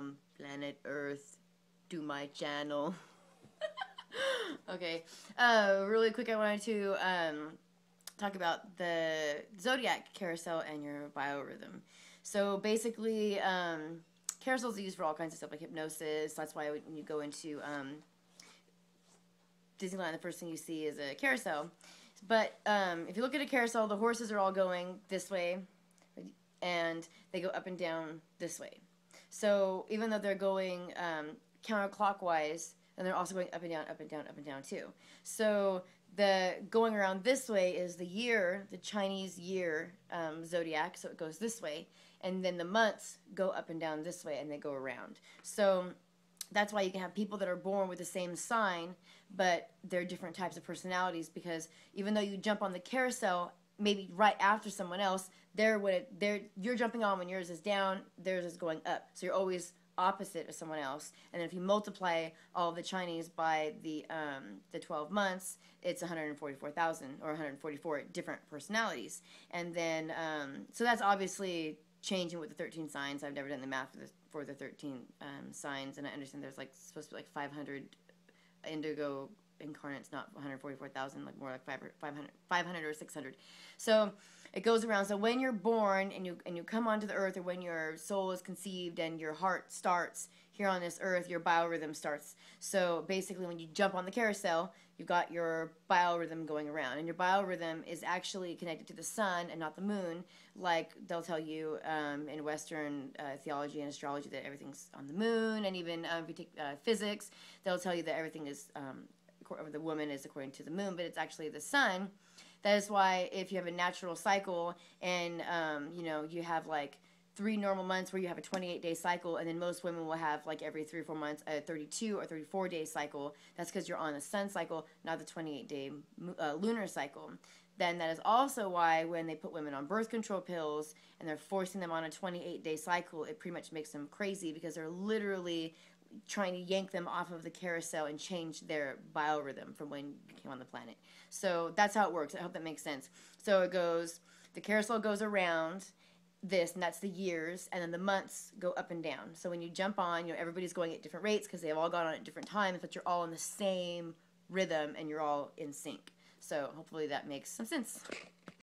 from planet Earth to my channel. Okay, really quick, I wanted to talk about the zodiac carousel and your biorhythm. So basically, carousels are used for all kinds of stuff like hypnosis. That's why when you go into Disneyland, the first thing you see is a carousel. But if you look at a carousel, the horses are all going this way, and they go up and down this way. So even though they're going counterclockwise, and they're also going up and down, up and down, up and down too. So the going around this way is the year, the Chinese year zodiac, so it goes this way. And then the months go up and down this way, and they go around. So that's why you can have people that are born with the same sign, but they're different types of personalities, because even though you jump on the carousel maybe right after someone else, you're jumping on when yours is down, theirs is going up. So you're always opposite of someone else. And then if you multiply all of the Chinese by the 12 months, it's 144,000 or 144 different personalities. And then so that's obviously changing with the 13 signs. I've never done the math for the 13 signs, and I understand there's like supposed to be like 500 indigo incarnates, not 144,000, like more like 500 or 600. So it goes around. So when you're born and you come onto the earth, or when your soul is conceived and your heart starts here on this earth, your biorhythm starts. So basically, when you jump on the carousel, you've got your biorhythm going around, and your biorhythm is actually connected to the sun and not the moon. Like they'll tell you in Western theology and astrology that everything's on the moon, and even if you take physics, they'll tell you that everything is the woman is according to the moon, but it's actually the sun. That is why if you have a natural cycle and you have like 3 normal months where you have a 28-day cycle, and then most women will have like every 3 or 4 months a 32 or 34-day cycle. That's because you're on the sun cycle, not the 28-day lunar cycle. Then that is also why when they put women on birth control pills and they're forcing them on a 28-day cycle, it pretty much makes them crazy, because they're literally trying to yank them off of the carousel and change their biorhythm from when you came on the planet. So that's how it works. I hope that makes sense. So the carousel goes around this, and that's the years, and then the months go up and down. So when you jump on, everybody's going at different rates because they've all gone on at different times, but you're all in the same rhythm and you're all in sync. So hopefully that makes some sense.